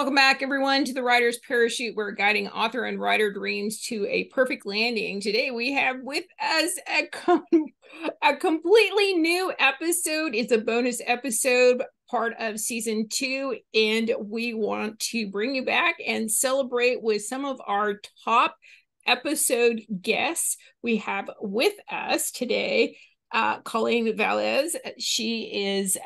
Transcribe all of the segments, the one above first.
Welcome back, everyone, to the Writer's Parachute. We're guiding author and writer dreams to a perfect landing. Today, we have with us a completely new episode. It's a bonus episode, part of season 2, and we want to bring you back and celebrate with some of our top episode guests. We have with us today Colleen Valles. She is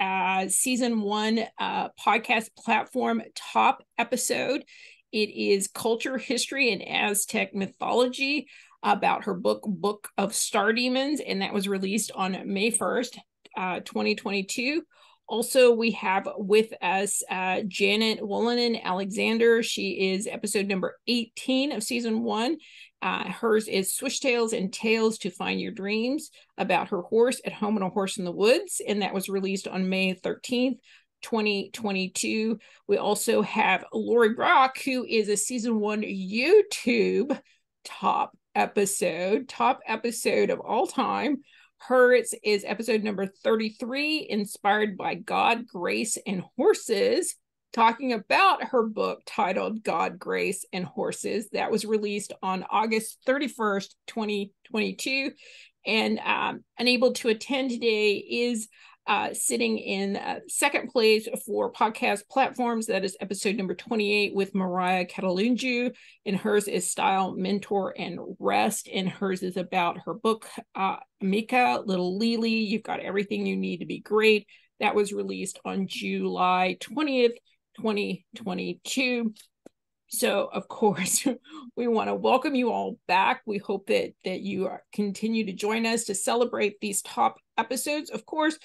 season 1 podcast platform top episode. It is Culture, History, and Aztec Mythology, about her book of Star Demons, and that was released on May 1st, 2022. Also, we have with us Janet Wolanin Alexander. She is episode number 18 of season 1. Hers is Swishtails and Tales to Find Your Dreams, about her horse at home and a horse in the woods, and that was released on May 13th, 2022. We also have Laurie Brock, who is a season 1 YouTube top episode of all time. Hers is episode number 33, Inspired by God, Grace, and Horses, talking about her book titled God, Grace, and Horses. That was released on August 31st, 2022. And unable to attend today is sitting in second place for podcast platforms. That is episode number 28 with Mariah Kalunju, and hers is Style, Mentor, and Rest. And hers is about her book, Amka, Little Lele, You've Got Everything You Need to Be Great. That was released on July 20th, 2022. So, of course, we want to welcome you all back. We hope that you continue to join us to celebrate these top episodes. Of course,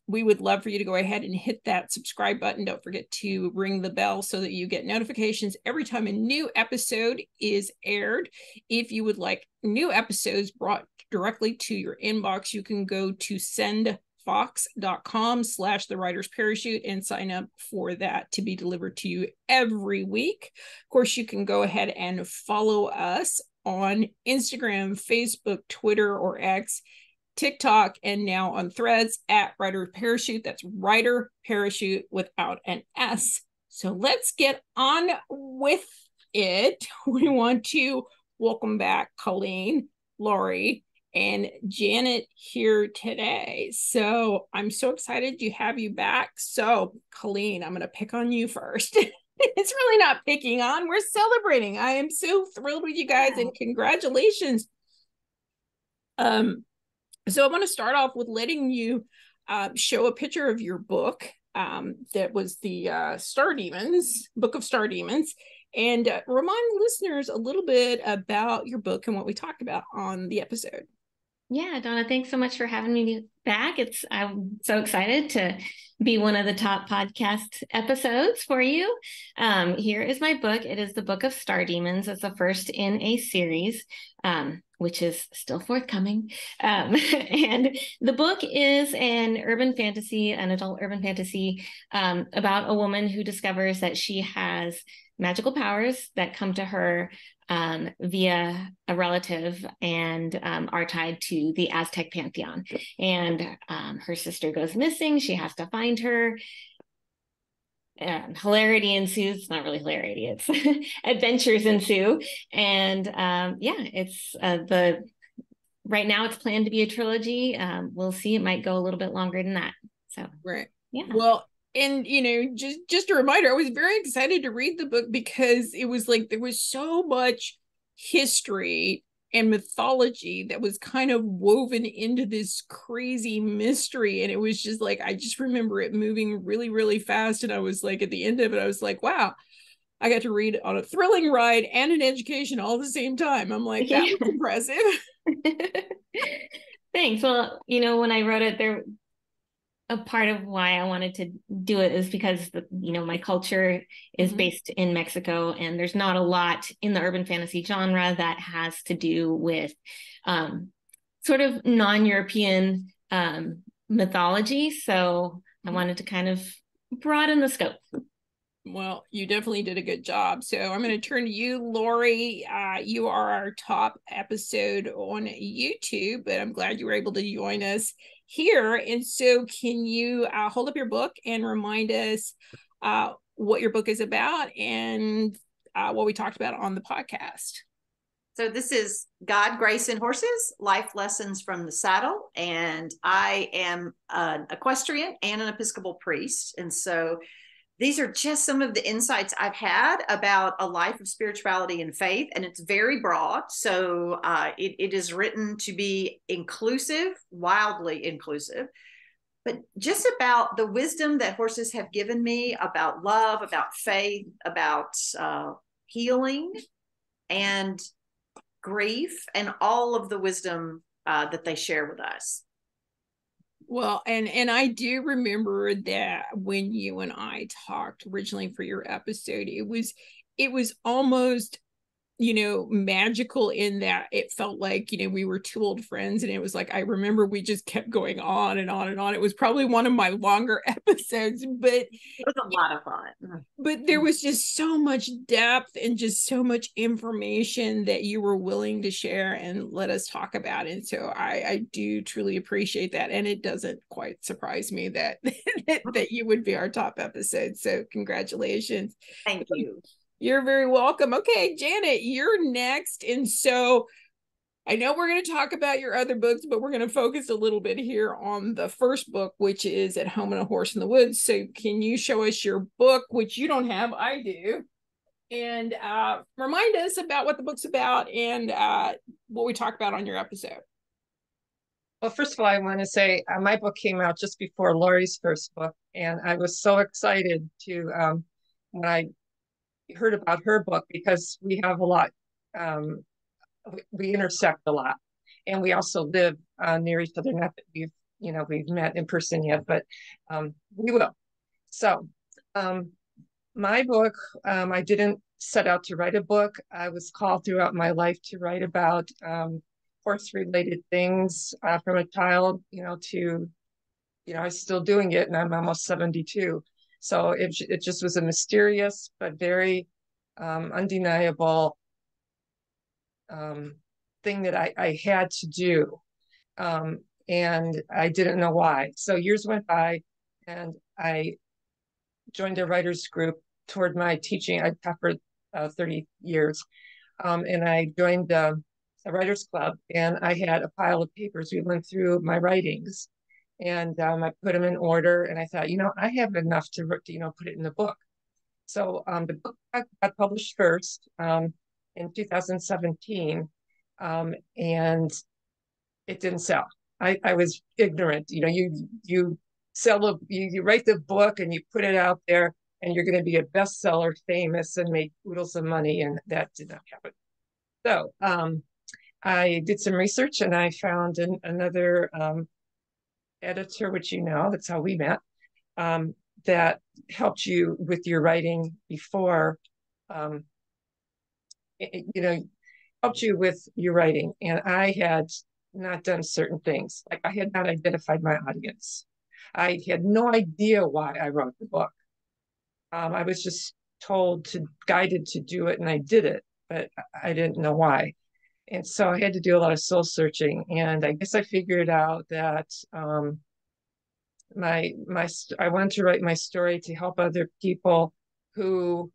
we would love for you to go ahead and hit that subscribe button. Don't forget to ring the bell so that you get notifications every time a new episode is aired. If you would like new episodes brought directly to your inbox, you can go to sendfox.com/the writer's parachute and sign up for that to be delivered to you every week. Of course, you can go ahead and follow us on Instagram, Facebook, Twitter, or X, TikTok, and now on Threads at Writer Parachute. That's Writer Parachute without an S. So let's get on with it. We want to welcome back Colleen, Laurie, and Janet here today. So I'm so excited to have you back. So Colleen, I'm going to pick on you first. It's really not picking on, we're celebrating. I am so thrilled with you guys, and congratulations. So I want to start off with letting you show a picture of your book. That was the Star Demons, Book of Star Demons, and remind listeners a little bit about your book and what we talked about on the episode. Yeah, Donna, thanks so much for having me back. I'm so excited to be one of the top podcast episodes for you. Here is my book. It is the Book of Star Demons. It's the first in a series, which is still forthcoming. And the book is an adult urban fantasy about a woman who discovers that she has magical powers that come to her via a relative and are tied to the Aztec pantheon. And her sister goes missing. She has to find her. Hilarity ensues. It's not really hilarity, it's adventures ensue. And it's right now it's planned to be a trilogy. We'll see. It might go a little bit longer than that. So right. Yeah. Well, and just a reminder, I was very excited to read the book because it was like there was so much history and mythology that was kind of woven into this crazy mystery, and it was just like, I just remember it moving really, really fast, and I was like, at the end of it, I was like, wow, I got to read on a thrilling ride and an education all at the same time. I'm like, that was impressive. Thanks. Well, when I wrote it, a part of why I wanted to do it is because my culture is based in Mexico, and there's not a lot in the urban fantasy genre that has to do with sort of non-European mythology. So I wanted to kind of broaden the scope. Well, you definitely did a good job. So I'm going to turn to you, Laurie. You are our top episode on YouTube, but I'm glad you were able to join us here. And so can you hold up your book and remind us what your book is about and what we talked about on the podcast. So this is God, Grace, and Horses, Life Lessons from the Saddle. And I am an equestrian and an Episcopal priest. And so these are just some of the insights I've had about a life of spirituality and faith. And it's very broad. So it is written to be inclusive, wildly inclusive, but just about the wisdom that horses have given me about love, about faith, about healing, and grief, and all of the wisdom that they share with us. Well, and I do remember that when you and I talked originally for your episode, it was almost, magical in that it felt like, we were two old friends, and it was like, I remember we just kept going on and on and on. It was probably one of my longer episodes, but it was a lot of fun. But there was just so much depth and just so much information that you were willing to share and let us talk about. And so I do truly appreciate that. And it doesn't quite surprise me that that you would be our top episode. So congratulations. Thank you. You're very welcome. Okay, Janet, you're next. And so I know we're going to talk about your other books, but we're going to focus a little bit here on the first book, which is At Home on a Horse in the Woods. So can you show us your book, which you don't have, I do, and remind us about what the book's about and what we talked about on your episode? Well, first of all, I want to say my book came out just before Laurie's first book, and I was so excited to when I heard about her book, because we have a lot, we intersect a lot, and we also live near each other. Not that we've met in person yet, but we will. So my book, I didn't set out to write a book. I was called throughout my life to write about horse-related things from a child, to, I'm still doing it, and I'm almost 72. So it just was a mysterious but very undeniable thing that I had to do. And I didn't know why. So years went by, and I joined a writers group toward my teaching. I taught for 30 years. And I joined a writers club, and I had a pile of papers. We went through my writings, and I put them in order, and I thought, I have enough to put it in the book. So the book got published first in 2017, and it didn't sell. I was ignorant. You sell you write the book and you put it out there, and you're going to be a bestseller, famous, and make oodles of money, and that did not happen. So I did some research, and I found another editor, which that's how we met, that helped you with your writing before, helped you with your writing. And I had not done certain things. Like, I had not identified my audience. I had no idea why I wrote the book. I was just guided to do it, and I did it, but I didn't know why. And so I had to do a lot of soul searching. And I guess I figured out that I wanted to write my story to help other people who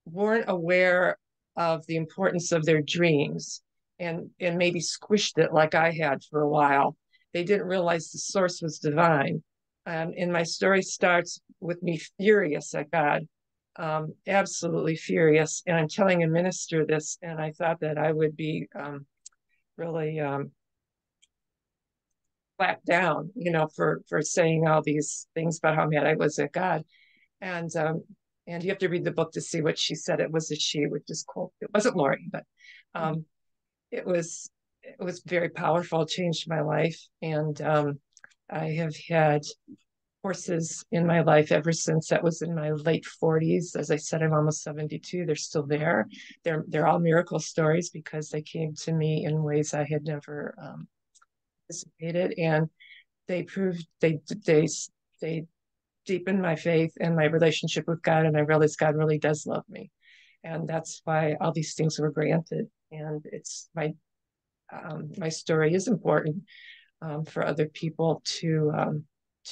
weren't aware of the importance of their dreams, and maybe squished it like I had for a while. They didn't realize the source was divine. And my story starts with me furious at God, absolutely furious. And I'm telling a minister this, and I thought that I would be really flat down, for saying all these things about how mad I was at God. And you have to read the book to see what she said. It was a she, which is cool. It wasn't Laurie, but it was very powerful. It changed my life. And I have had horses in my life ever since. That was in my late 40s. As I said, I'm almost 72. They're still there. They're all miracle stories, because they came to me in ways I had never anticipated, and they proved they deepened my faith and my relationship with God, and I realized God really does love me, and that's why all these things were granted. And it's my story is important for other people to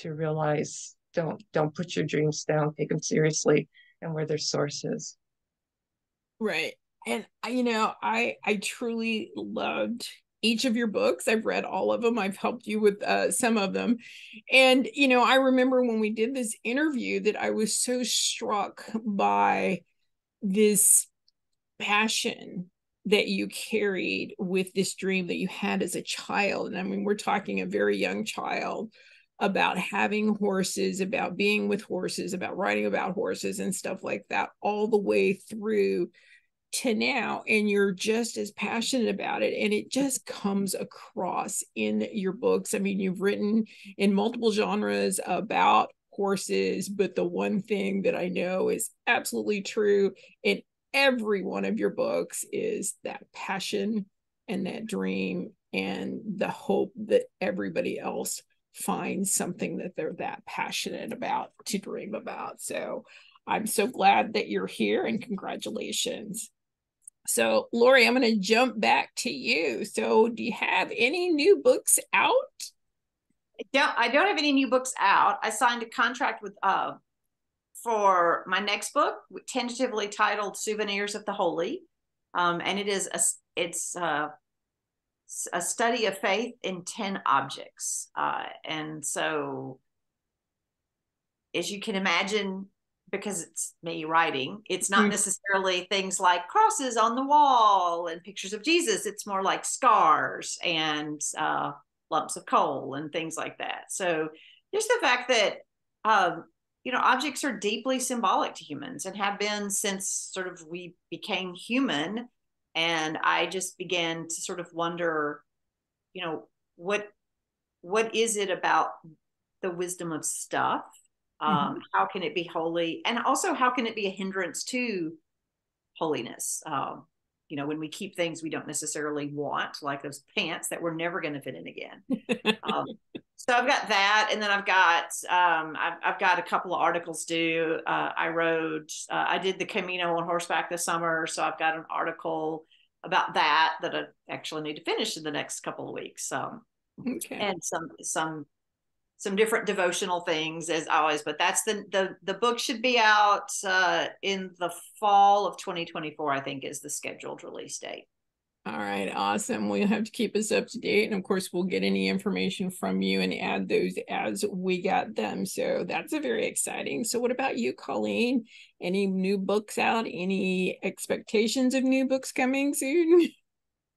realize. Don't put your dreams down. Take them seriously. and where their source is. Right. And I truly loved each of your books. I've read all of them. I've helped you with some of them. And, I remember when we did this interview that I was so struck by this passion that you carried with this dream that you had as a child. And I mean, we're talking a very young child, about having horses, about being with horses, about writing about horses and stuff like that, all the way through to now. And you're just as passionate about it. And it just comes across in your books. I mean, you've written in multiple genres about horses, but the one thing that I know is absolutely true in every one of your books is that passion and that dream and the hope that everybody else finds something that they're that passionate about to dream about. So I'm so glad that you're here, and congratulations. So Laurie, I'm going to jump back to you. So do you have any new books out? I don't have any new books out. I signed a contract with for my next book, tentatively titled Souvenirs of the Holy. And it's a study of faith in 10 objects. And so, as you can imagine, because it's me writing, it's not necessarily things like crosses on the wall and pictures of Jesus. It's more like scars and lumps of coal and things like that. So just the fact that, objects are deeply symbolic to humans and have been since sort of we became human. And I just began to sort of wonder, what is it about the wisdom of stuff? How can it be holy? And also, how can it be a hindrance to holiness? When we keep things we don't necessarily want, like those pants that we're never going to fit in again. So I've got that, and then I've got a couple of articles due. I did the Camino on horseback this summer, so I've got an article about that I actually need to finish in the next couple of weeks. Okay. And some different devotional things as always, but that's the book should be out in the fall of 2024, I think, is the scheduled release date. All right, awesome. We'll have to keep us up to date. And of course, we'll get any information from you and add those as we got them. So that's a very exciting. So what about you, Colleen? Any new books out? Any expectations of new books coming soon?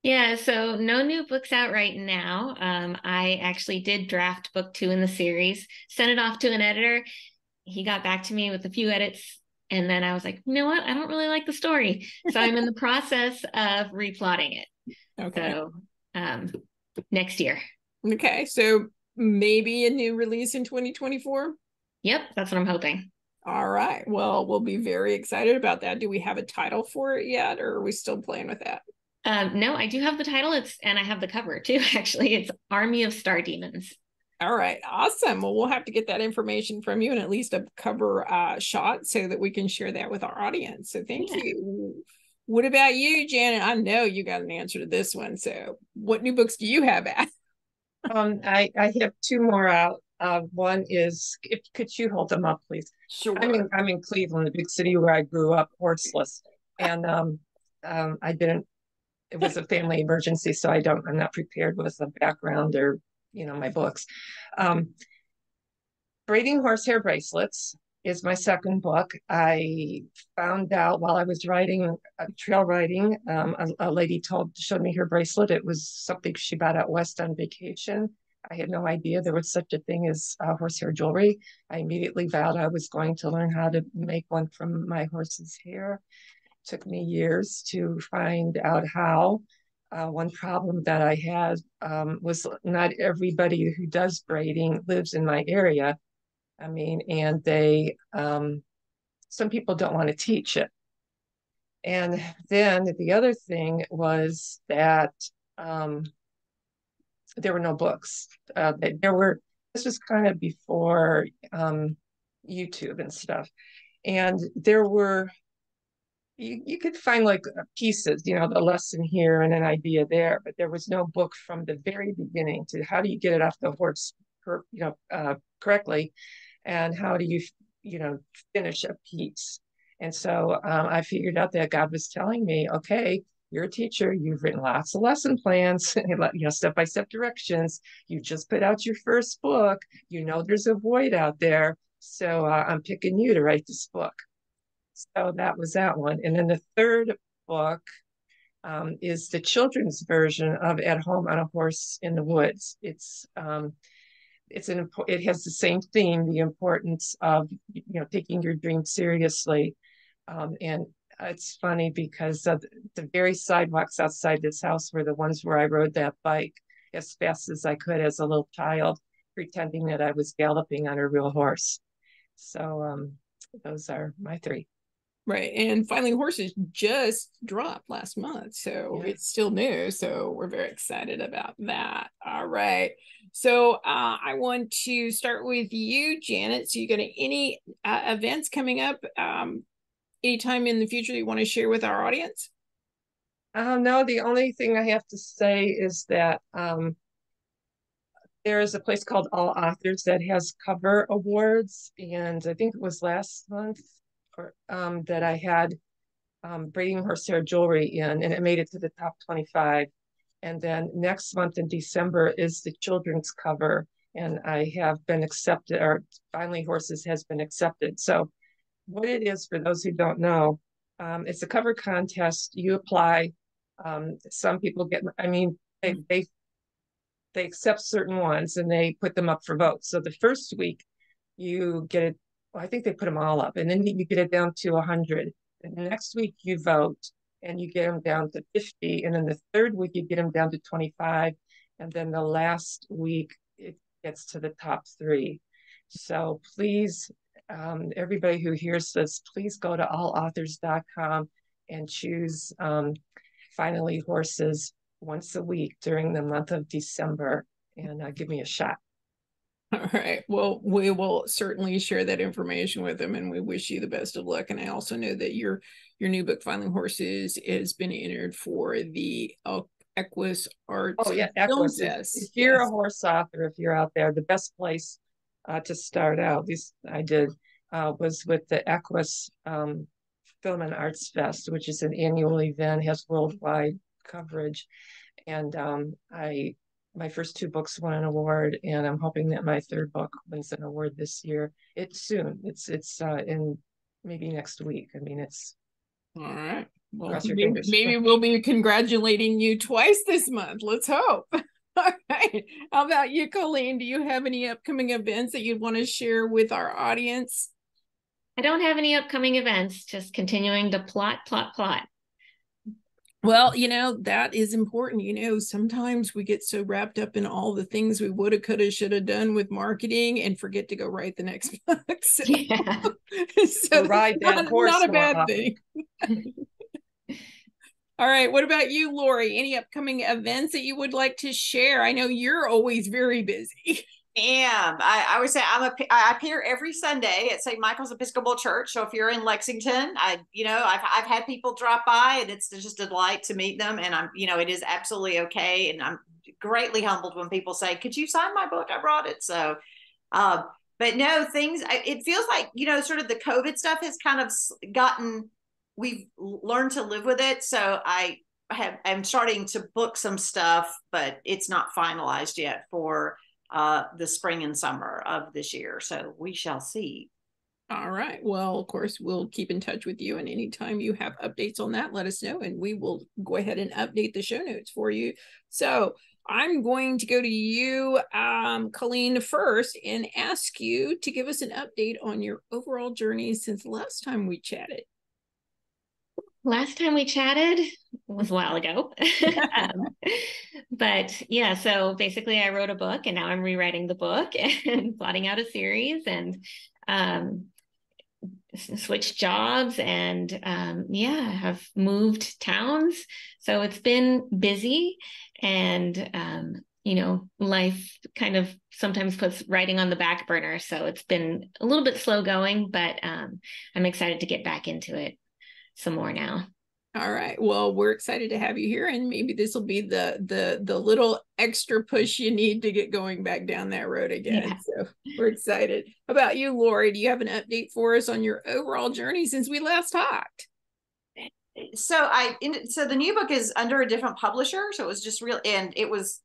Yeah, so no new books out right now. I actually did draft book 2 in the series, sent it off to an editor. He got back to me with a few edits. And then I was like, you know what? I don't really like the story. So I'm in the process of replotting it. Okay. So next year. Okay. So maybe a new release in 2024? Yep, that's what I'm hoping. All right. Well, we'll be very excited about that. Do we have a title for it yet, or are we still playing with that? No, I do have the title. And I have the cover too, actually. It's Army of Star Demons. All right, awesome. Well, we'll have to get that information from you and at least a cover shot so that we can share that with our audience. So thank you. What about you, Janet? I know you got an answer to this one. So what new books do you have at? I have 2 more out. One is, could you hold them up, please? Sure. I'm in Cleveland, the big city where I grew up, horseless. And it was a family emergency, so I'm not prepared with a background or my books. Braiding Horsehair Bracelets is my second book. I found out while I was trail riding, a lady showed me her bracelet. It was something she bought out west on vacation. I had no idea there was such a thing as horsehair jewelry. I immediately vowed I was going to learn how to make one from my horse's hair. It took me years to find out how. One problem that I had was not everybody who does braiding lives in my area. I mean, and some people don't want to teach it. And then the other thing was that there were no books. This was kind of before YouTube and stuff. And there were, you could find like pieces, the lesson here and an idea there, but there was no book from the very beginning to how do you get it off the horse, correctly, and how do you, finish a piece. And so I figured out that God was telling me, okay, you're a teacher. You've written lots of lesson plans, step-by-step directions. You just put out your first book. You know there's a void out there. So I'm picking you to write this book. So that was that one. And then the third book is the children's version of At Home on a Horse in the Woods. It has the same theme, the importance of taking your dreams seriously. And it's funny because the very sidewalks outside this house were the ones where I rode that bike as fast as I could as a little child, pretending that I was galloping on a real horse. So those are my three. Right. And Finally Horses just dropped last month. So It's still new. So we're very excited about that. All right. So I want to start with you, Janet. So you got any events coming up anytime in the future that you want to share with our audience? No, the only thing I have to say is that there is a place called All Authors that has cover awards. And I think it was last month that I had braiding horsehair jewelry in, and it made it to the top 25. And then next month in December is the children's cover, and I have been accepted, or Finally Horses has been accepted. So what it is, for those who don't know, it's a cover contest. You apply. Some people get, they accept certain ones and they put them up for vote. So the first week you get it, well, I think they put them all up, and then you get it down to 100. And the next week you vote and you get them down to 50. And then the third week you get them down to 25. And then the last week it gets to the top 3. So please, everybody who hears this, please go to allauthors.com and choose Finally Horses once a week during the month of December, and give me a shot. All right. Well, we will certainly share that information with them, and we wish you the best of luck. And I also know that your new book, Finally Horses, has been entered for the Equus Arts. Oh yeah, Equus. If you're a horse author, if you're out there, the best place to start out, at least I did, was with the Equus Film and Arts Fest, which is an annual event, has worldwide coverage, and my first 2 books won an award, and I'm hoping that my third book wins an award this year. It's soon. It's in maybe next week. It's all right. Well, maybe we'll be congratulating you twice this month. Let's hope. All right. How about you, Colleen? Do you have any upcoming events that you'd want to share with our audience? I don't have any upcoming events, just continuing to plot. Well, that is important. Sometimes we get so wrapped up in all the things we woulda, coulda, shoulda done with marketing and forget to go write the next book. So, yeah. So ride that horse. Not a bad thing. All right. What about you, Laurie? Any upcoming events that you would like to share? I know you're always very busy. I would say I appear every Sunday at St. Michael's Episcopal Church. So if you're in Lexington, I've had people drop by, and it's just a delight to meet them. And it is absolutely okay. And I'm greatly humbled when people say, "Could you sign my book? I brought it." So, but no, it feels like, sort of the COVID stuff has kind of we've learned to live with it. So I'm starting to book some stuff, but it's not finalized yet for the spring and summer of this year. So we shall see. All right. Well, of course, we'll keep in touch with you. And anytime you have updates on that, let us know, and we will go ahead and update the show notes for you. So I'm going to go to you, Colleen, first, and ask you to give us an update on your overall journey since the last time we chatted. Last time we chatted was a while ago. But yeah, so basically I wrote a book, and now I'm rewriting the book and plotting out a series, and switched jobs, and have moved towns. So it's been busy, and life kind of sometimes puts writing on the back burner. So it's been a little bit slow going, but I'm excited to get back into it some more now. All right. Well, we're excited to have you here, and maybe this will be the little extra push you need to get going back down that road again. So we're excited. How about you, Laurie? Do you have an update for us on your overall journey since we last talked? So the new book is under a different publisher. So it was just real, and it was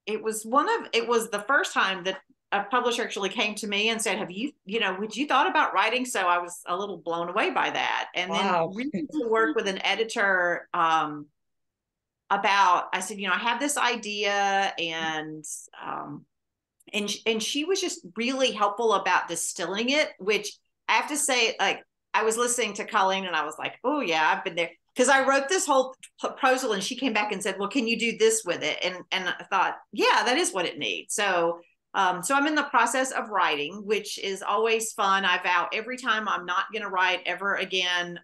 the first time that a publisher actually came to me and said, have you, would you thought about writing? So I was a little blown away by that. And Wow. then really to work with an editor I said, I have this idea, and she was just really helpful about distilling it, which I have to say, like, I was listening to Colleen and I was like, oh yeah, I've been there. Because I wrote this whole proposal and she came back and said, well, can you do this with it? And I thought, yeah, that is what it needs. So I'm in the process of writing, which is always fun. I vow every time I'm not going to write ever again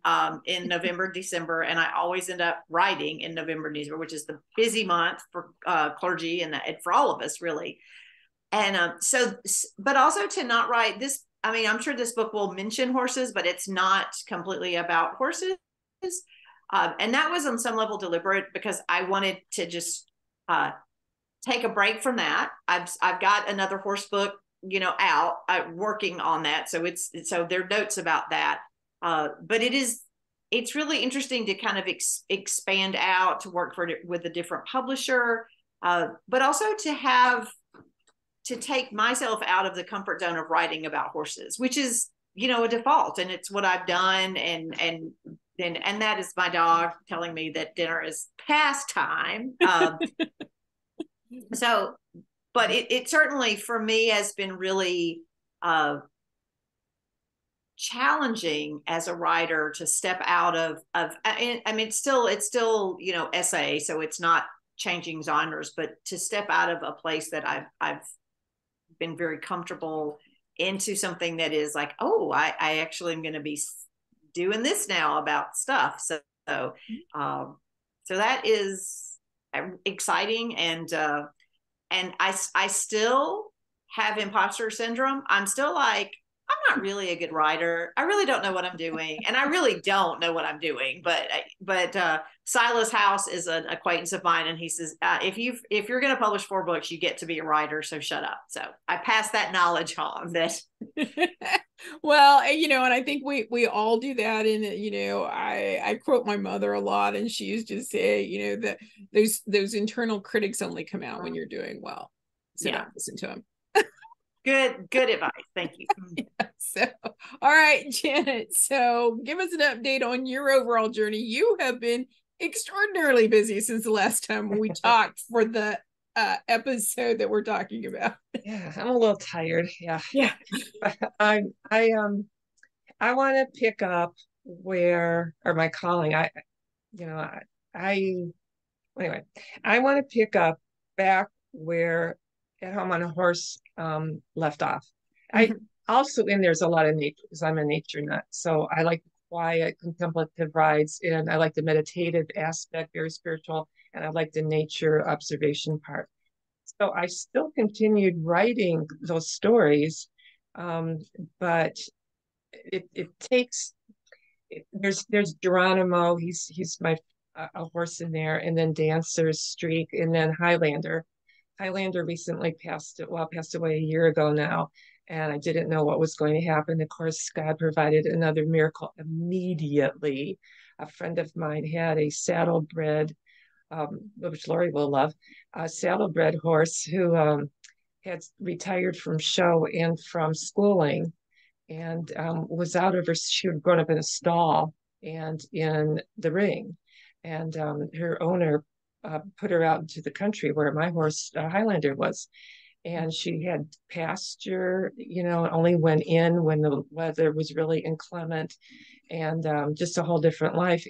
in November, December. And I always end up writing in November, December, which is the busy month for clergy and for all of us, really. And but also to not write this. I mean, I'm sure this book will mention horses, but it's not completely about horses. And that was on some level deliberate because I wanted to just take a break from that. I've got another horse book, out working on that. So so there are notes about that. But it's really interesting to kind of expand out, to work with a different publisher, but also to take myself out of the comfort zone of writing about horses, which is, a default, and it's what I've done. And that is my dog telling me that dinner is past time. But it certainly for me has been really challenging as a writer to step out of I mean, it's still, essay, so it's not changing genres, but to step out of a place that I've been very comfortable into something that is like, oh, I actually am going to be doing this now about stuff. So that is exciting. And I still have imposter syndrome. I'm still like, I'm not really a good writer. I really don't know what I'm doing. And I really don't know what I'm doing. But Silas House is an acquaintance of mine. And he says, if you're going to publish 4 books, you get to be a writer. So shut up. So I pass that knowledge on. That well, and I think we all do that. And I quote my mother a lot, and she used to say, that those internal critics only come out when you're doing well. So don't listen to them. Good advice. Thank you. Yeah, so, all right, Janet. So give us an update on your overall journey. You have been extraordinarily busy since the last time we talked for the episode that we're talking about. Yeah, I'm a little tired. Yeah. I want to pick up where, or my calling. Anyway, I want to pick up back where At Home on a Horse left off. I also, and there's a lot of nature because I'm a nature nut. So I like quiet contemplative rides, and I like the meditative aspect, very spiritual, and I like the nature observation part. So I still continued writing those stories, but it takes, there's Geronimo, he's my a horse in there, and then Dancer's Streak, and then Highlander. Highlander recently passed away a year ago now, and I didn't know what was going to happen. Of course, God provided another miracle immediately. A friend of mine had a saddlebred, which Laurie will love, a saddlebred horse who had retired from show and from schooling, and was out of she had grown up in a stall and in the ring. And her owner put her out into the country where my horse Highlander was, and she had pasture, only went in when the weather was really inclement, and just a whole different life.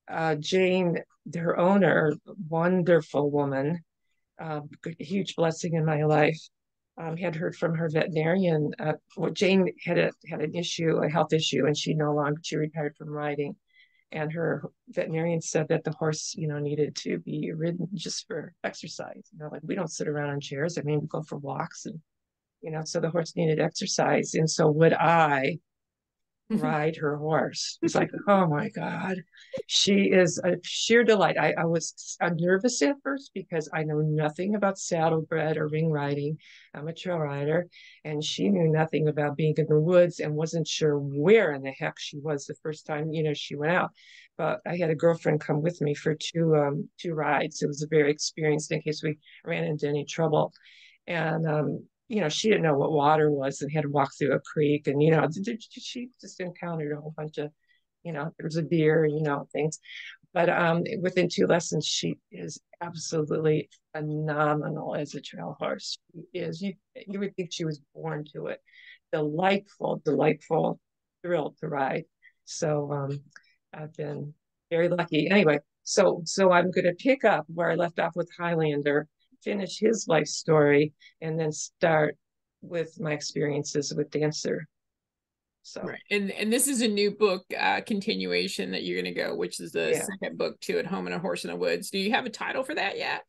And Jane, her owner, wonderful woman, huge blessing in my life, had heard from her veterinarian. Jane had an issue, a health issue, and she retired from riding. And her veterinarian said that the horse, needed to be ridden just for exercise. Like, we don't sit around on chairs. I mean, we go for walks, and, so the horse needed exercise. And so would I ride her horse. It's like, oh my God, she is a sheer delight. I was nervous at first because I know nothing about saddlebred or ring riding. I'm a trail rider, and she knew nothing about being in the woods and wasn't sure where in the heck she was the first time, she went out. But I had a girlfriend come with me for two rides. It was a very experienced in case we ran into any trouble. And she didn't know what water was and had to walk through a creek. And, she just encountered a whole bunch of, there was a deer, things. But within two lessons, she is absolutely phenomenal as a trail horse. She is, you would think she was born to it. Delightful, thrilled to ride. So I've been very lucky. Anyway, so I'm going to pick up where I left off with Highlander, finish his life story, and then start with my experiences with Dancer. So right. And this is a new book continuation that you're going to go, which is the second book to At Home in a Horse in the Woods. Do you have a title for that yet?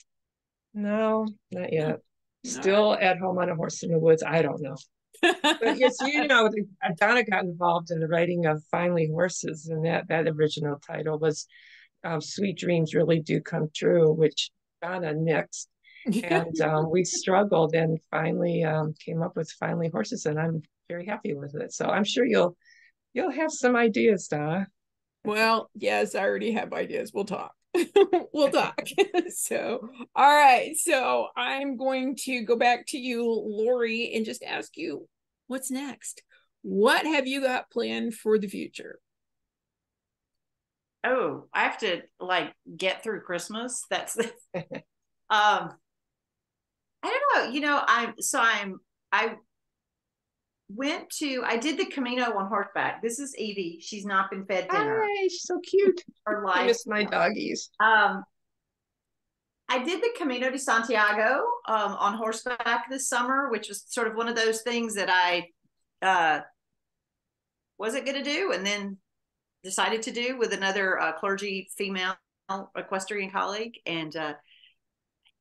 No, not yet. Still At Home on a Horse in the Woods. I don't know. But yes, Donna got involved in the writing of Finally Horses, and that original title was Sweet Dreams Really Do Come True, which Donna nixed. And we struggled and finally came up with Finally Horses, and I'm very happy with it. So I'm sure you'll have some ideas, Donna. Well, yes, I already have ideas. We'll talk. We'll talk. So, all right. So I'm going to go back to you, Laurie, and just ask you, what's next? What have you got planned for the future? Oh, I have to get through Christmas. That's I don't know. I did the Camino on horseback. This is Evie. She's not been fed dinner. Hi, she's so cute. Her life. I miss my doggies. I did the Camino de Santiago on horseback this summer, which was sort of one of those things that I wasn't going to do and then decided to do with another clergy female equestrian colleague. And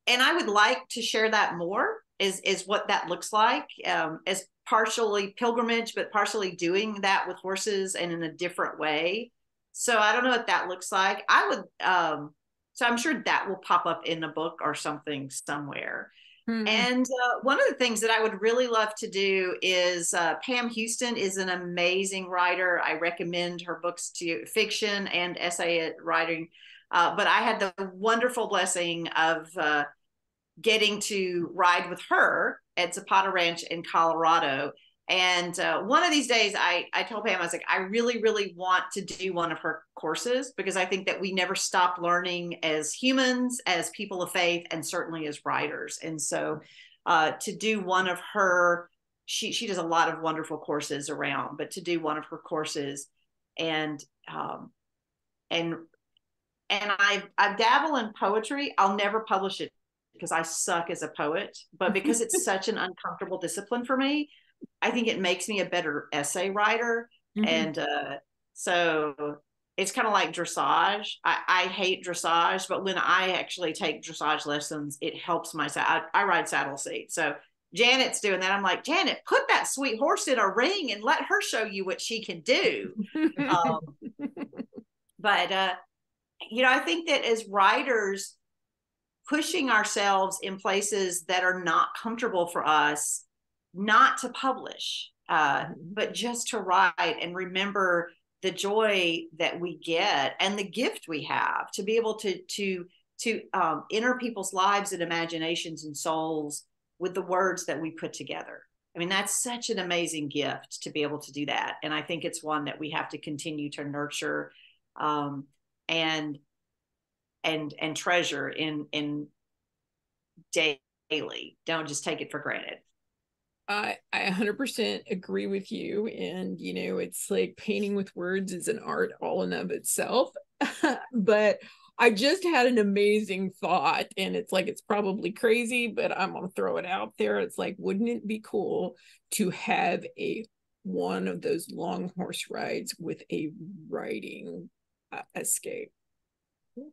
I would like to share that more is what that looks like, as partially pilgrimage, but partially doing that with horses and in a different way. So I don't know what that looks like. I would, so I'm sure that will pop up in a book or something somewhere. Mm-hmm. And one of the things that I would really love to do is Pam Houston is an amazing writer. I recommend her books to you, fiction and essay writing. But I had the wonderful blessing of getting to ride with her at Zapata Ranch in Colorado. And one of these days I told Pam, I was like, I really, really want to do one of her courses because I think that we never stop learning as humans, as people of faith, and certainly as writers. And so to do one of her, she does a lot of wonderful courses around, but to do one of her courses and I dabble in poetry. I'll never publish it because I suck as a poet, but because it's such an uncomfortable discipline for me, I think it makes me a better essay writer. Mm-hmm. And so it's kind of like dressage. I hate dressage, but when I actually take dressage lessons, it helps my I ride saddle seat. So Janet's doing that. I'm like, Janet, put that sweet horse in a ring and let her show you what she can do. But I think that as writers, pushing ourselves in places that are not comfortable for us, not to publish, but just to write and remember the joy that we get and the gift we have to be able to enter people's lives and imaginations and souls with the words that we put together. I mean, that's such an amazing gift to be able to do that. And I think it's one that we have to continue to nurture and treasure in daily. Don't just take it for granted. I 100% agree with you. And, it's like painting with words is an art all in of itself. But I just had an amazing thought, and it's probably crazy, but I'm going to throw it out there. It's like, wouldn't it be cool to have one of those long horse rides with a riding escape?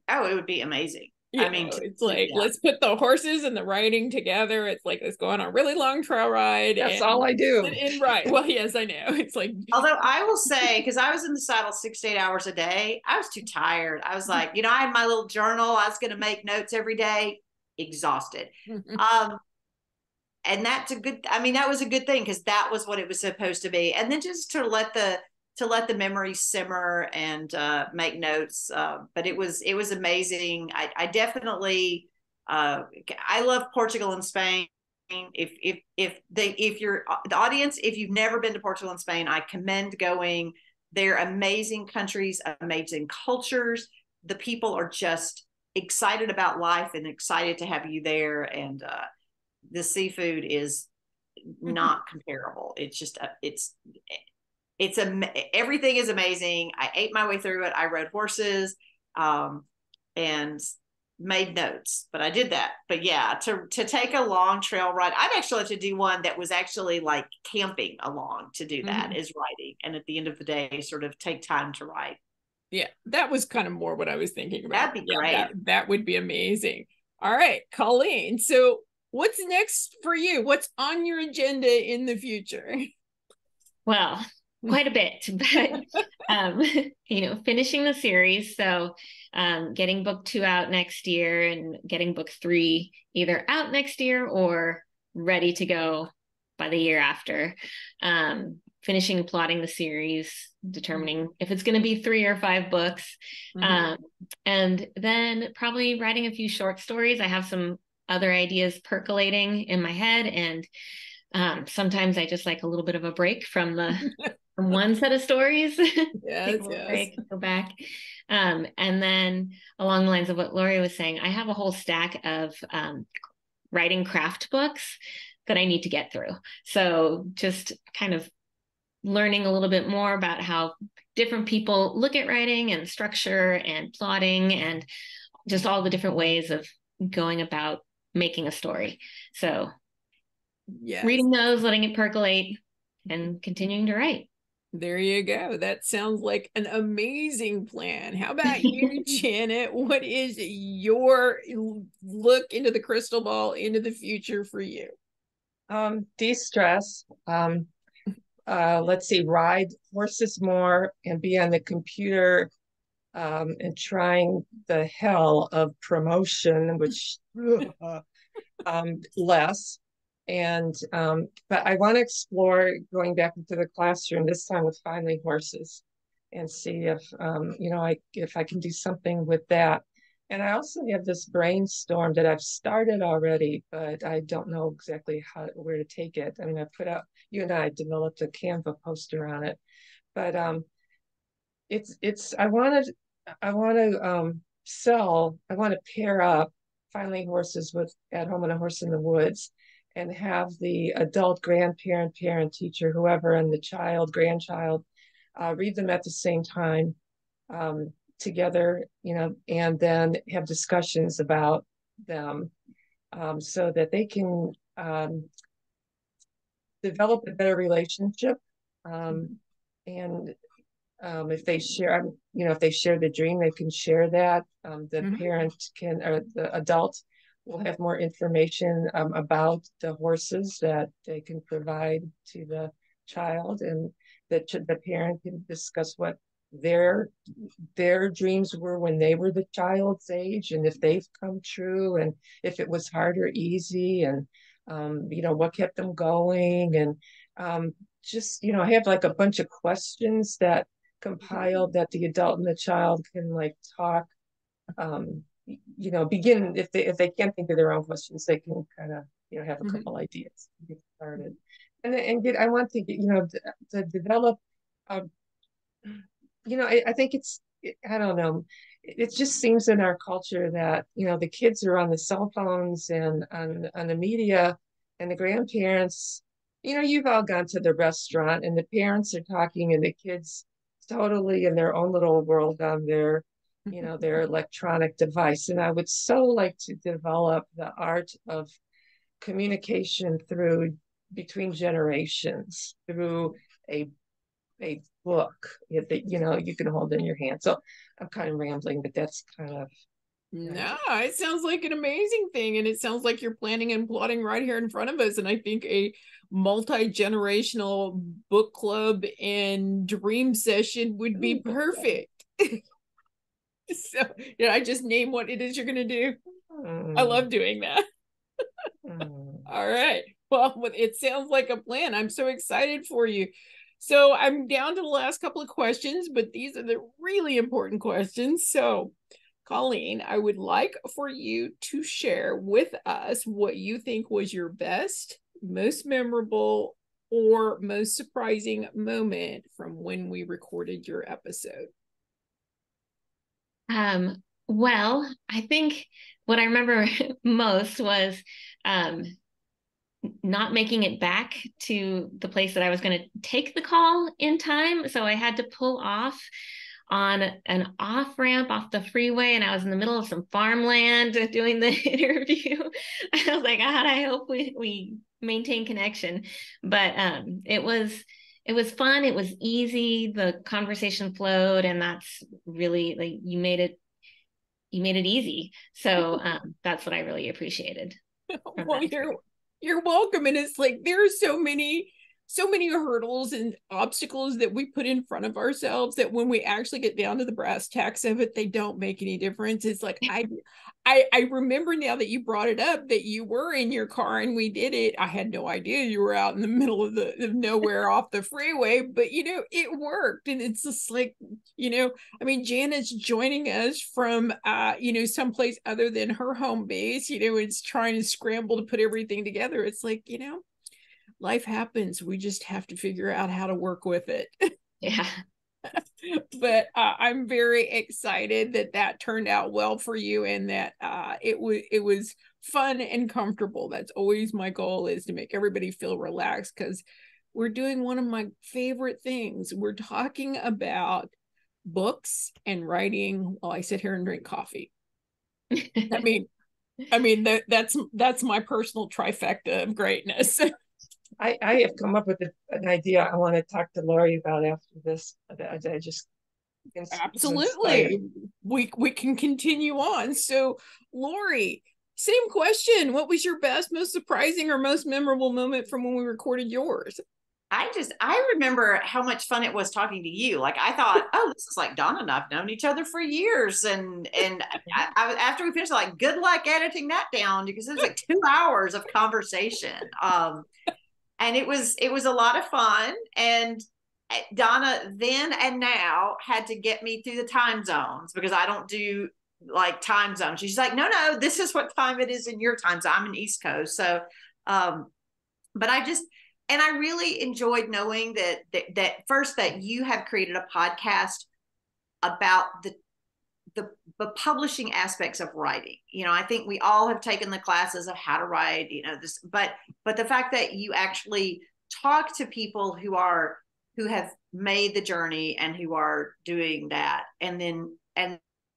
Oh, it would be amazing. I mean, it's like, let's put the horses and the riding together. It's like, let's go on a really long trail ride. That's all I do. And ride. Well, yes, I know. It's like, although I will say, because I was in the saddle 6 to 8 hours a day, I was too tired. I was like, I had my little journal. I was going to make notes every day, exhausted. And that's that was a good thing, because that was what it was supposed to be. And then just to let the memories simmer and make notes. But it was amazing. I definitely, I love Portugal and Spain. If you're the audience, if you've never been to Portugal and Spain, I commend going. They're amazing countries, amazing cultures. The people are just excited about life and excited to have you there. And the seafood is not comparable. It's just everything is amazing. I ate my way through it. I rode horses and made notes, but I did that. But yeah, to take a long trail ride, I'd actually have to do one that was actually like camping along to do that, is riding. And at the end of the day, sort of take time to ride. Yeah, that was kind of more what I was thinking about. That'd be great. That would be amazing. All right, Colleen. So what's next for you? What's on your agenda in the future? Well, quite a bit, but finishing the series. So getting book 2 out next year, and getting book 3 either out next year or ready to go by the year after. Finishing plotting the series, determining if it's going to be 3 or 5 books. And then probably writing a few short stories. I have some other ideas percolating in my head, and sometimes I just like a little bit of a break from one set of stories. Take a little break, go back. And then along the lines of what Laurie was saying, I have a whole stack of writing craft books that I need to get through. So just kind of learning a little bit more about how different people look at writing and structure and plotting and just all the different ways of going about making a story. So reading those, letting it percolate, and continuing to write. There you go. That sounds like an amazing plan. How about you, Janet? What is your look into the crystal ball into the future for you? De-stress. Let's see, ride horses more and be on the computer and trying the hell of promotion, which less. And but I want to explore going back into the classroom, this time with finally horses, and see if if I can do something with that. And I also have this brainstorm that I've started already, but I don't know exactly where to take it. I mean, you and I developed a Canva poster on it, but I want to pair up finally horses with At Home and a Horse in the Woods, and have the adult grandparent, parent, teacher, whoever, and the grandchild read them at the same time together, and then have discussions about them so that they can develop a better relationship. And if they share, if they share the dream, they can share that. The parent or the adult will have more information about the horses that they can provide to the child, and that the parent can discuss what their dreams were when they were the child's age, and if they've come true, and if it was hard or easy, and what kept them going, and just I have like a bunch of questions that compiled that the adult and the child can like talk, begin, if they can't think of their own questions, they can kind of have a couple ideas to get started, and I want to get to develop I think I don't know, it just seems in our culture that the kids are on the cell phones and on the media, and the grandparents, you've all gone to the restaurant and the parents are talking and the kids totally in their own little world on their their electronic device. And I would so like to develop the art of communication between generations through a book that you can hold in your hand. So I'm kind of rambling, but that's kind of No, it sounds like an amazing thing. And it sounds like you're planning and plotting right here in front of us. And I think a multi-generational book club and dream session would be perfect. So, yeah, I just name what it is you're going to do. I love doing that. All right. Well, it sounds like a plan. I'm so excited for you. So I'm down to the last couple of questions, but these are the really important questions. So, Colleen, I would like for you to share with us what you think was your best, most memorable, or most surprising moment from when we recorded your episode. Well, I think what I remember most was not making it back to the place that I was going to take the call in time. So I had to pull off on an off ramp off the freeway, and I was in the middle of some farmland doing the interview. I was like, God, I hope we maintain connection. But it was fun. It was easy. The conversation flowed, and that's really, like, you made it easy. So that's what I really appreciated. Well, you're welcome. And it's like there are so many hurdles and obstacles that we put in front of ourselves that when we actually get down to the brass tacks of it, they don't make any difference. It's like I remember now that you brought it up that you were in your car and we did it. I had no idea you were out in the middle of nowhere off the freeway, but it worked. And it's just like, I mean, Janet's joining us from someplace other than her home base. It's trying to scramble to put everything together. It's like, life happens. We just have to figure out how to work with it. Yeah. But I'm very excited that turned out well for you, and that it was fun and comfortable. That's always my goal, is to make everybody feel relaxed, because we're doing one of my favorite things. We're talking about books and writing while I sit here and drink coffee. I mean that's my personal trifecta of greatness. I have come up with an idea I want to talk to Laurie about after this. I just absolutely we can continue on. So, Laurie, same question. What was your best, most surprising, or most memorable moment from when we recorded yours? I remember how much fun it was talking to you. Like, I thought, oh, this is like Donna and I've known each other for years. And I after we finished, like, good luck editing that down, because it was like 2 hours of conversation. And it was a lot of fun. And Donna then and now had to get me through the time zones, because I don't do like time zones. She's like, no, this is what time it is in your time zone. I'm in East Coast. So, but I really enjoyed knowing that first, that you have created a podcast about the publishing aspects of writing. I think we all have taken the classes of how to write, but the fact that you actually talk to people who have made the journey and who are doing that, and then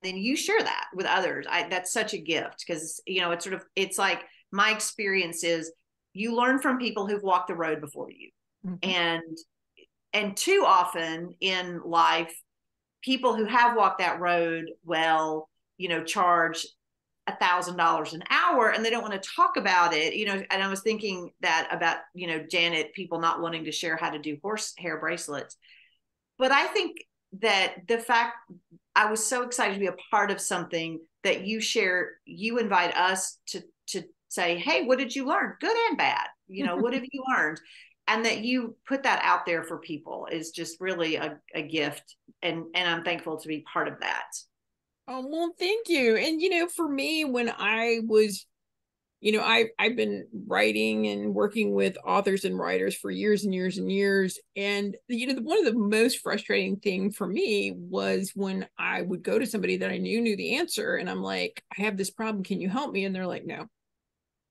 you share that with others. That's such a gift, because it's like, my experience is, you learn from people who've walked the road before you. Mm-hmm. And too often in life, people who have walked that road charge $1,000 an hour, and they don't want to talk about it. And I was thinking that about, Janet, people not wanting to share how to do horsehair bracelets. But I think that the fact, I was so excited to be a part of something that you share, you invite us to say, hey, what did you learn? Good and bad. What have you learned? And that you put that out there for people is just really a gift. And I'm thankful to be part of that. Oh, well, thank you. And, for me, when I was, I've been writing and working with authors and writers for years and years and years. And, one of the most frustrating thing for me was when I would go to somebody that I knew the answer. And I'm like, I have this problem. Can you help me? And they're like, no.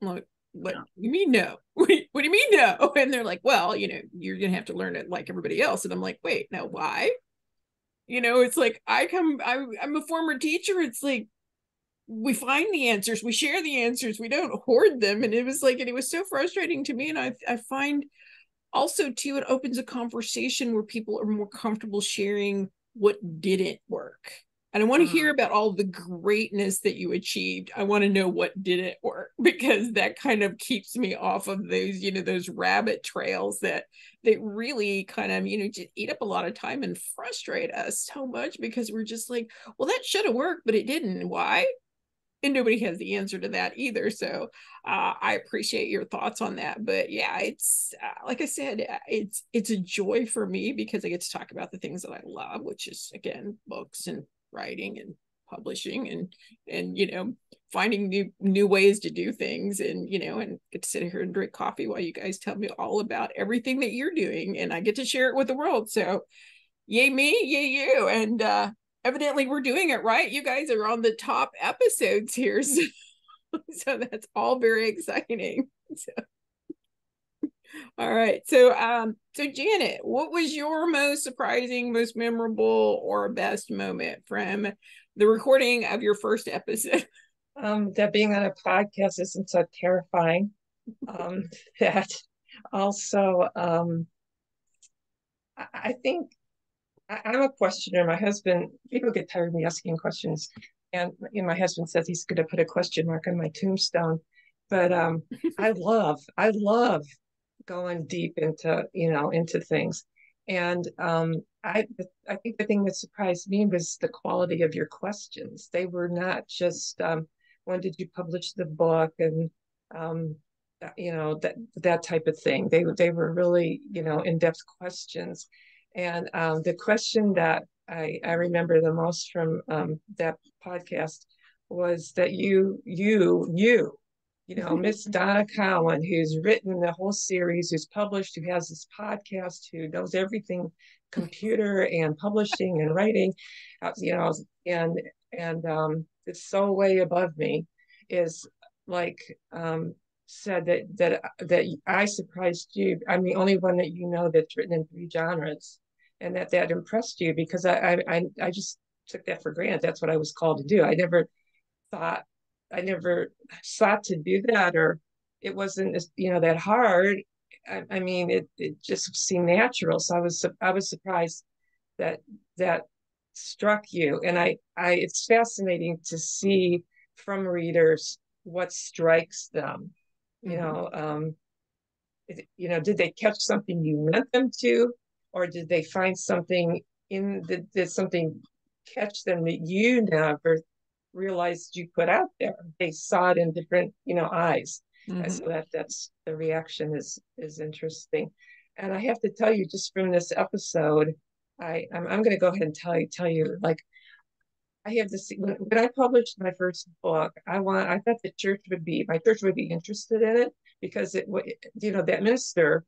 I'm like, what do you mean no? What do you mean no? And they're like, well, you're gonna have to learn it like everybody else. And I'm like, wait, no, why? It's like, I'm a former teacher. It's like, we find the answers, we share the answers, we don't hoard them. And it was so frustrating to me. And I find also too, it opens a conversation where people are more comfortable sharing what didn't work. And I want to hear about all the greatness that you achieved. I want to know what didn't work, because that kind of keeps me off of those, those rabbit trails that really kind of, just eat up a lot of time and frustrate us so much, because we're just like, well, that should have worked, but it didn't. Why? And nobody has the answer to that either. So I appreciate your thoughts on that. But yeah, it's like I said, it's a joy for me, because I get to talk about the things that I love, which is, again, books and writing and publishing and finding new ways to do things, and and get to sit here and drink coffee while you guys tell me all about everything that you're doing, and I get to share it with the world. So yay me, yay you. And evidently we're doing it right. You guys are on the top episodes here, so that's all very exciting. So all right. So Janet, what was your most surprising, most memorable, or best moment from the recording of your first episode? That being on a podcast isn't so terrifying. That also, I think I'm a questioner. My husband, people get tired of me asking questions, and my husband says he's going to put a question mark on my tombstone. But I love going deep into things, and I think the thing that surprised me was the quality of your questions. They were not just when did you publish the book, and that type of thing. They were really in-depth questions, and the question that I remember the most from that podcast was that Miss Donna Cowan, who's written the whole series, who's published, who has this podcast, who knows everything computer and publishing and writing, and it's so way above me, is like said that I surprised you. I'm the only one that that's written in 3 genres, and that impressed you, because I just took that for granted. That's what I was called to do. I never sought to do that, or it wasn't that hard. I mean, it just seemed natural. So I was surprised that struck you. And it's fascinating to see from readers what strikes them. Did they catch something you meant them to, or did they find something did something catch them that you never realized you put out there? They saw it in different eyes. So that's the reaction is interesting. And I have to tell you, just from this episode, I'm going to go ahead and tell you, like, I have this, when I published my first book, I thought my church would be interested in it, because that minister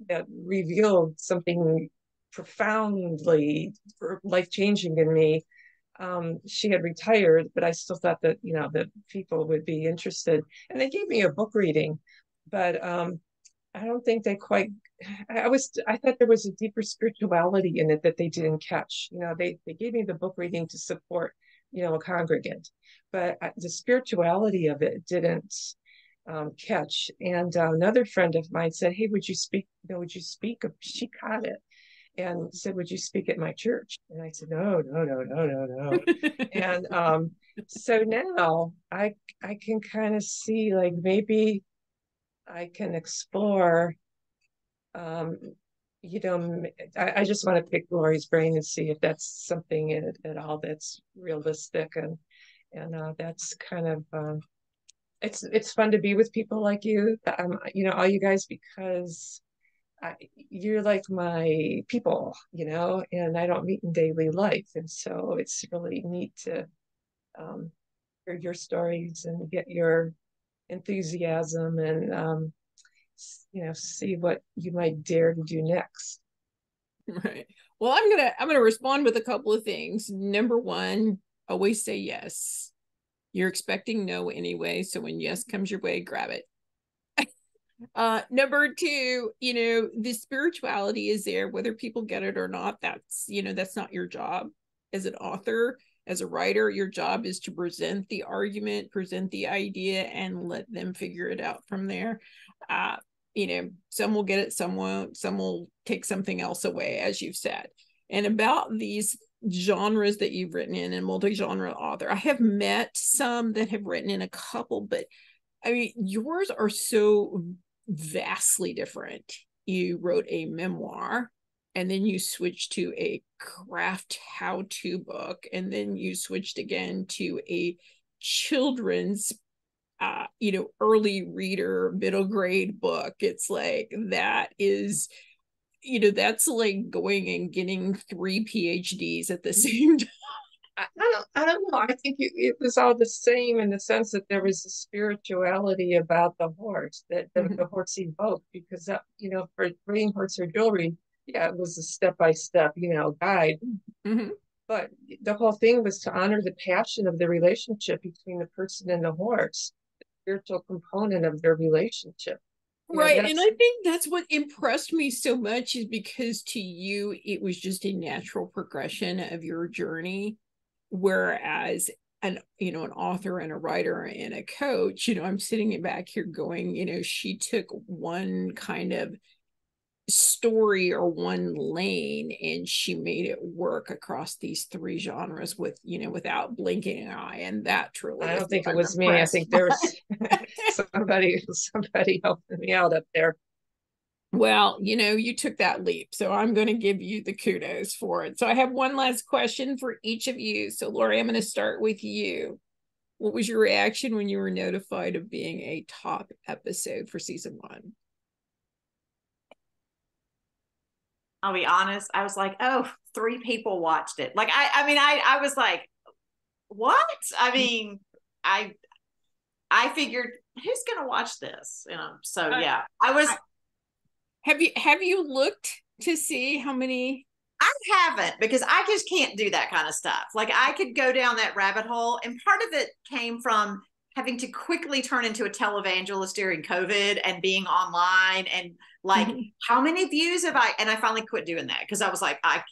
that revealed something profoundly life-changing in me. She had retired, but I still thought that that people would be interested, and they gave me a book reading, but I don't think they quite. I thought there was a deeper spirituality in it that they didn't catch. They gave me the book reading to support a congregant, but the spirituality of it didn't catch. And another friend of mine said, "Hey, would you speak? Would you speak?" She caught it and said, "Would you speak at my church?" And I said, "No." And so now I can kind of see, like, maybe I can explore. I just want to pick Laurie's brain and see if that's something in it at all that's realistic, and that's kind of it's fun to be with people like you, all you guys, because you're like my people, and I don't meet in daily life. And so it's really neat to hear your stories and get your enthusiasm, and see what you might dare to do next. Right. Well, I'm gonna respond with a couple of things. Number one, always say yes. You're expecting no anyway, so when yes comes your way, grab it. Number two, the spirituality is there, whether people get it or not. That's not your job as an author, as a writer. Your job is to present the argument, present the idea, and let them figure it out from there. Some will get it, some won't, some will take something else away, as you've said. And about these genres that you've written in and multi-genre author. I have met some that have written in a couple, but I mean, yours are so vastly different. You wrote a memoir, and then you switched to a craft how-to book, and then you switched again to a children's early reader, middle grade book. It's like that is, that's like going and getting 3 PhDs at the same time. I don't know. I think it was all the same in the sense that there was a spirituality about the horse that the horse evoked, because for bringing horse or jewelry, yeah, it was a step-by-step, guide. Mm-hmm. But the whole thing was to honor the passion of the relationship between the person and the horse, the spiritual component of their relationship. Right. And I think that's what impressed me so much, is because to you, it was just a natural progression of your journey. Whereas an author and a writer and a coach, I'm sitting back here going, she took one kind of story or one lane and she made it work across these 3 genres without blinking an eye. And that truly, I don't think it was me. I think there was somebody helping me out up there. Well, you took that leap, so I'm going to give you the kudos for it. So I have one last question for each of you. So Laurie, I'm going to start with you. What was your reaction when you were notified of being a top episode for season 1? I'll be honest. I was like, oh, 3 people watched it. Like, I was like, what? I mean, I figured, who's going to watch this? So yeah, I was. Have you looked to see how many? I haven't, because I just can't do that kind of stuff. Like, I could go down that rabbit hole, and part of it came from having to quickly turn into a televangelist during COVID and being online, and like, how many views have I? And I finally quit doing that, because I was like, I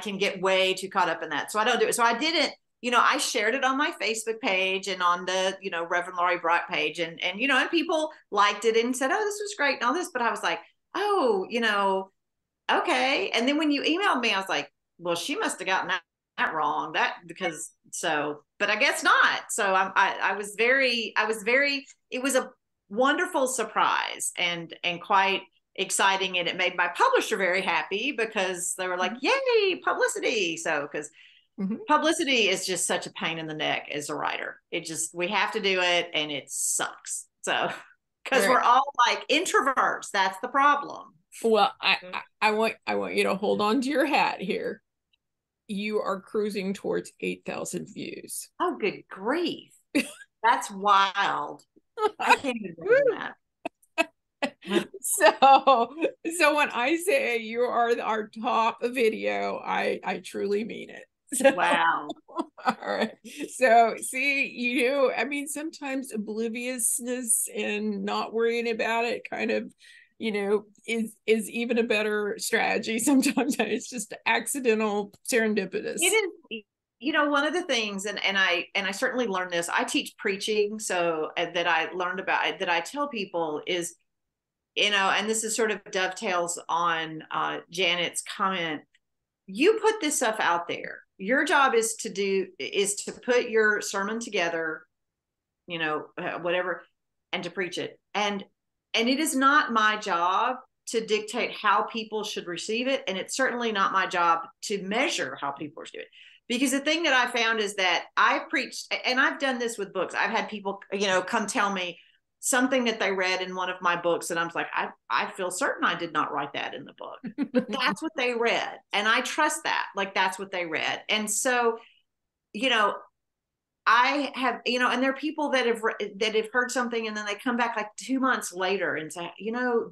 can get way too caught up in that, so I don't do it. So I didn't. I shared it on my Facebook page and on the Reverend Laurie Brock page, and and people liked it and said, oh, this was great and all this. But I was like, oh, okay. And then when you emailed me, I was like, well, she must have gotten that wrong. But I guess not. So I was very, it was a wonderful surprise and quite exciting. And it made my publisher very happy, because they were like, yay, publicity. So, because publicity is just such a pain in the neck as a writer. We have to do it, and it sucks. So, because we're all like introverts, that's the problem. Well, I want you to hold on to your hat here. You are cruising towards 8,000 views. Oh, good grief. That's wild. I can't even believe that. So when I say you are our top video, I truly mean it. So, wow. All right. So see, sometimes obliviousness and not worrying about it kind of, is even a better strategy sometimes. It's just accidental, serendipitous. It is. One of the things, and I certainly learned this, I teach preaching, so that I learned about it, that I tell people is, and this is sort of dovetails on Janet's comment. You put this stuff out there. Your job is to put your sermon together, whatever, and to preach it. And it is not my job to dictate how people should receive it. And it's certainly not my job to measure how people receive it. Because the thing that I found is that I've preached, and I've done this with books. I've had people, come tell me something that they read in one of my books, and I'm like, I feel certain I did not write that in the book, but that's what they read, and I trust that, like, that's what they read. And so, I have, and there are people that have heard something, and then they come back like 2 months later and say,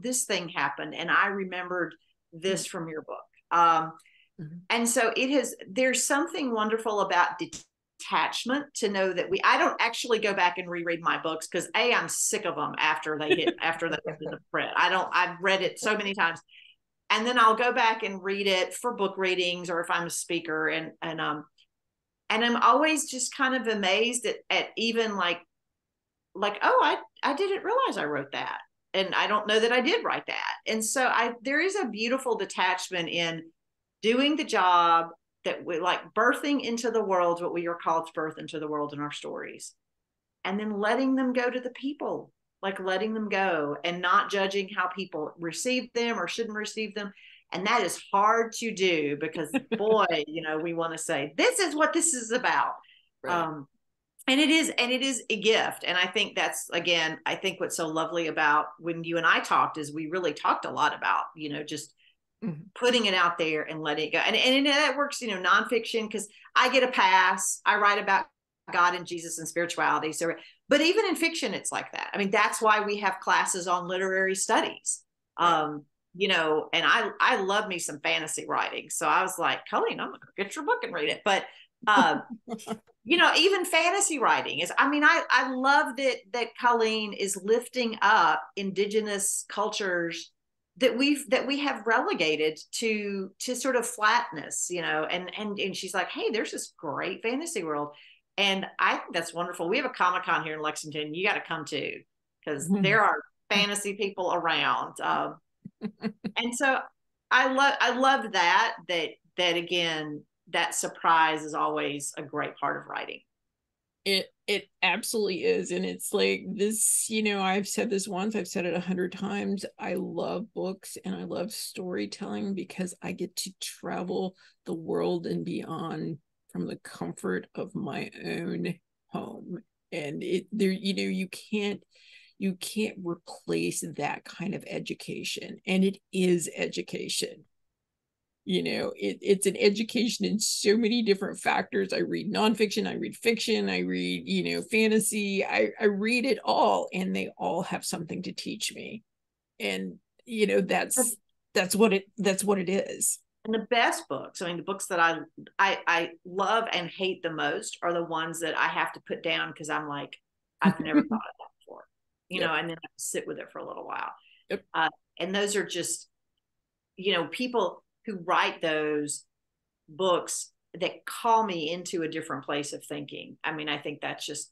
this thing happened, and I remembered this from your book. And so there's something wonderful about detachment, to know that I don't actually go back and reread my books, because I'm sick of them after they hit the print. I've read it so many times, and then I'll go back and read it for book readings, or if I'm a speaker, and I'm always just kind of amazed at even like, oh, I didn't realize I wrote that, and I don't know that I did write that. And so there is a beautiful detachment in doing the job, that we like birthing into the world what we are called to birth into the world in our stories, and then letting them go to the people, like letting them go and not judging how people receive them or shouldn't receive them. And that is hard to do because boy, we want to say, this is what this is about. Right. And it is a gift. And I think that's, again, I think what's so lovely about when you and I talked is we really talked a lot about, just putting it out there and letting it go. And that works, nonfiction, because I get a pass. I write about God and Jesus and spirituality. So, but even in fiction, it's like that. I mean, that's why we have classes on literary studies. Right. And I love me some fantasy writing. So I was like, Colleen, I'm going to get your book and read it. But, even fantasy writing is, I love that Colleen is lifting up indigenous cultures that we have relegated to sort of flatness, and she's like, hey, there's this great fantasy world. And I think that's wonderful. We have a Comic-Con here in Lexington. You got to come too, because there are fantasy people around. And so I love that again, that surprise is always a great part of writing. It absolutely is. And it's like this, I've said this once, I've said it 100 times. I love books and I love storytelling because I get to travel the world and beyond from the comfort of my own home. And you can't replace that kind of education. And it is education. It's an education in so many different factors. I read nonfiction, I read fiction, I read, fantasy, I read it all, and they all have something to teach me. And, that's what it is. And the best books, the books that I love and hate the most are the ones that I have to put down because I'm like, I've never thought of that before, and then I have to sit with it for a little while. Yep. And those are just, people who write those books that call me into a different place of thinking. I think that's just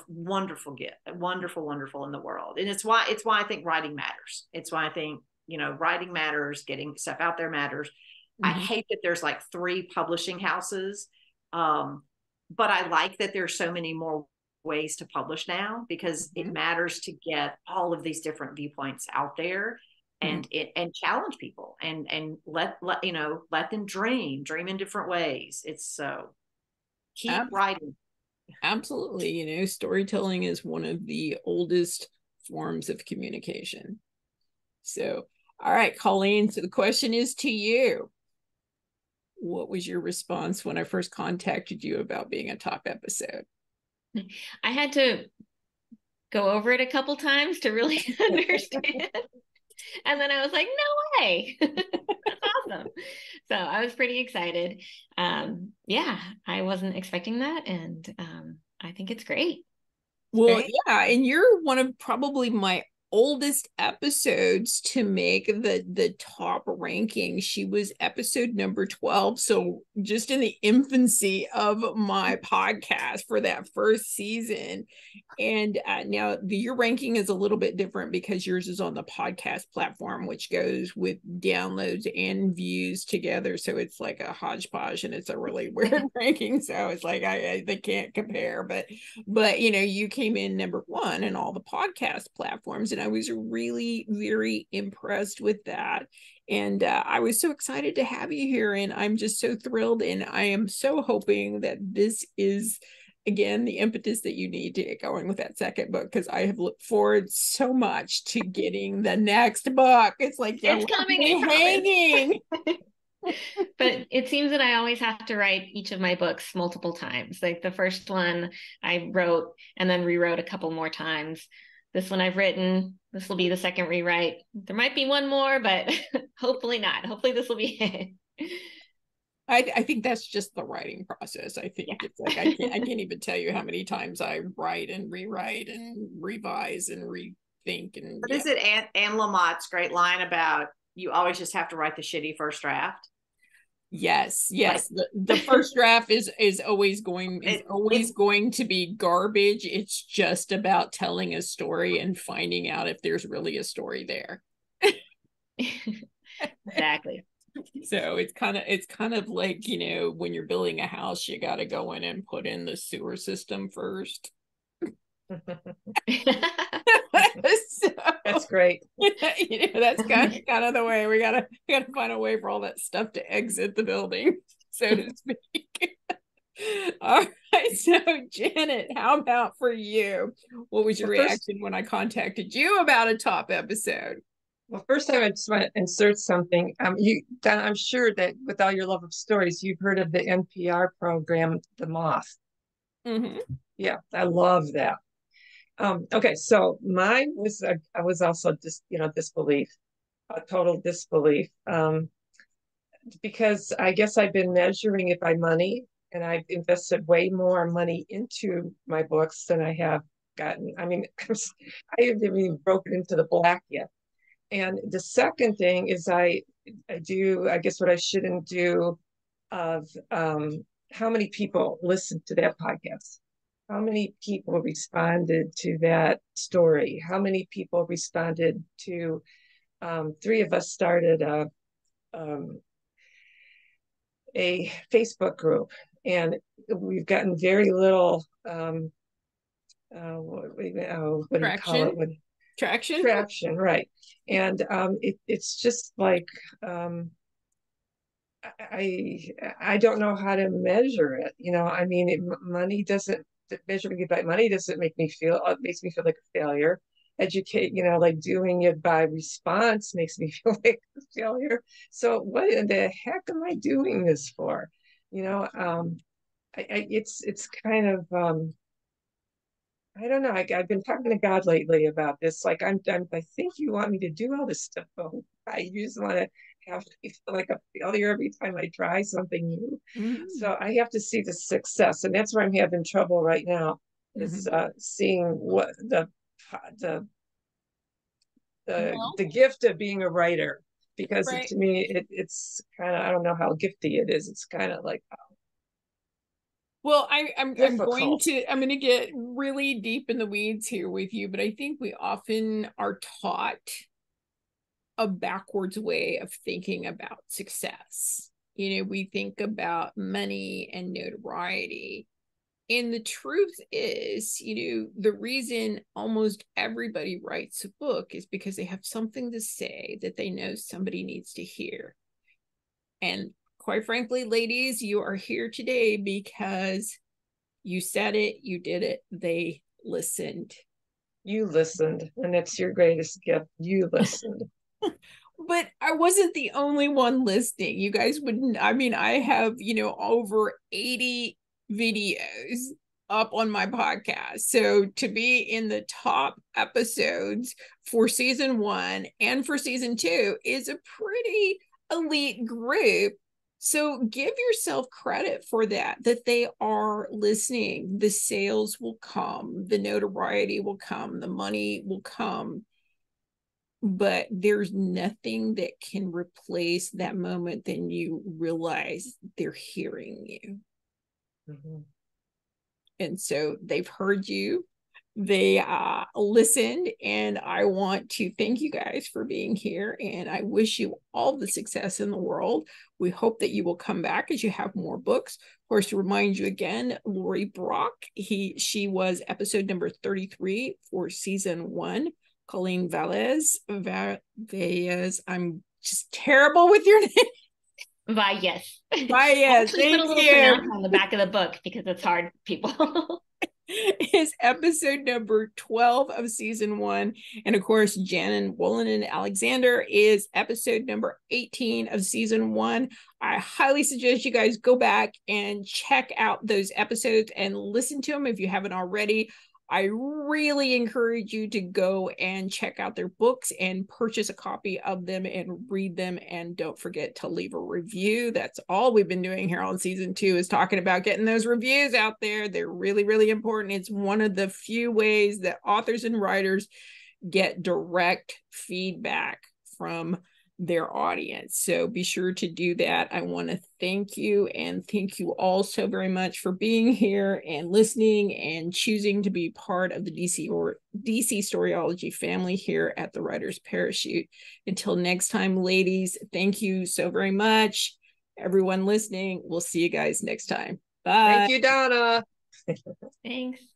wonderful gift, wonderful in the world. And it's why I think writing matters. It's why I think, writing matters, getting stuff out there matters. I hate that there's like 3 publishing houses. But I like that there's so many more ways to publish now because it matters to get all of these different viewpoints out there. And challenge people and let them dream in different ways. It's so keep writing. Absolutely. Storytelling is one of the oldest forms of communication. So, all right, Colleen, so the question is to you. What was your response when I first contacted you about being a top episode? I had to go over it a couple times to really understand. And then I was like, no way. That's awesome. So I was pretty excited. I wasn't expecting that. And I think it's great. Well, yeah. And you're one of probably my oldest episodes to make the top ranking. She was episode number 12, so just in the infancy of my podcast for that first season. And now your ranking is a little bit different because yours is on the podcast platform, which goes with downloads and views together, so it's like a hodgepodge and it's a really weird ranking. So it's like they can't compare, but you came in number 1 in all the podcast platforms, and I was really very impressed with that. And I was so excited to have you here, and I'm just so thrilled, and I am so hoping that this is again the impetus that you need to get going with that second book, because I have looked forward so much to getting the next book. It's like it's coming, hanging. But it seems that I always have to write each of my books multiple times. Like the first one I wrote and then rewrote a couple more times. This one I've written. This will be the second rewrite. There might be one more, but hopefully not. Hopefully this will be it. I think that's just the writing process. I think it's like I can't even tell you how many times I write and rewrite and revise and rethink. And what is it? Anne Lamott's great line about you always just have to write the shitty first draft. Yes. The first draft is always going to be garbage. It's just about telling a story and finding out if there's really a story there. Exactly. So it's kind of like, you know, when you're building a house, you got to go in and put in the sewer system first. So, That's great. You know, that's kind of the way we gotta find a way for all that stuff to exit the building, so to speak. All right, so Janet, how about for you? What was your reaction when I contacted you about a top episode? Well, first I just want to insert something. Donna, I'm sure that with all your love of stories, you've heard of the NPR program, The Moth. Mm-hmm. Yeah, I love that. Okay, so mine was I was also just disbelief, a total disbelief, because I guess I've been measuring it by money, and I've invested way more money into my books than I have gotten. I mean, I haven't even broken into the black yet. And the second thing is I do, I guess what I shouldn't do of how many people listened to that podcast? How many people responded to that story? How many people responded to, three of us started a Facebook group, and we've gotten very little, what do you call it? Traction, right. And it's just like, I don't know how to measure it. I mean, money doesn't, measuring it by money doesn't make me feel, it makes me feel like a failure. Educate, like doing it by response makes me feel like a failure. So what in the heck am I doing this for? It's kind of, I don't know. I've been talking to God lately about this. Like, I think you want me to do all this stuff. But I just want to have to feel like a failure every time I try something new. Mm-hmm. So I have to see the success, and that's where I'm having trouble right now. Is seeing what the gift of being a writer, because to me it's kind of, I don't know how gifty it is. It's kind of like, well, I'm going to get really deep in the weeds here with you, but I think we often are taught a backwards way of thinking about success. We think about money and notoriety. And the truth is, the reason almost everybody writes a book is because they have something to say that they know somebody needs to hear. And quite frankly, ladies, you are here today because you said it, you did it, they listened. You listened, and it's your greatest gift. You listened. But I wasn't the only one listening. You guys wouldn't, I mean, I have, over 80 videos up on my podcast. So to be in the top episodes for season 1 and for season 2 is a pretty elite group. So give yourself credit for that they are listening. The sales will come, the notoriety will come, the money will come. But there's nothing that can replace that moment then you realize they're hearing you. Mm-hmm. And so they've heard you, they listened, and I want to thank you guys for being here, and I wish you all the success in the world. We hope that you will come back as you have more books. Of course, to remind you again, Laurie Brock, she was episode number 33 for season 1. Colleen Valles, I'm just terrible with your name. Valles. Valles, thank put a little pronounce on the back of the book because it's hard, people. Is episode number 12 of season 1. And of course, Wolanin Alexander is episode number 18 of season 1. I highly suggest you guys go back and check out those episodes and listen to them if you haven't already. I really encourage you to go and check out their books and purchase a copy of them and read them. And don't forget to leave a review. That's all we've been doing here on season 2 is talking about getting those reviews out there. They're really, really important. It's one of the few ways that authors and writers get direct feedback from their audience. So be sure to do that. I want to thank you, and thank you all so very much for being here and listening and choosing to be part of the DC Storyology family here at the Writer's Parachute. Until next time, ladies, thank you so very much. Everyone listening, we'll see you guys next time. Bye. Thank you, Donna. Thanks.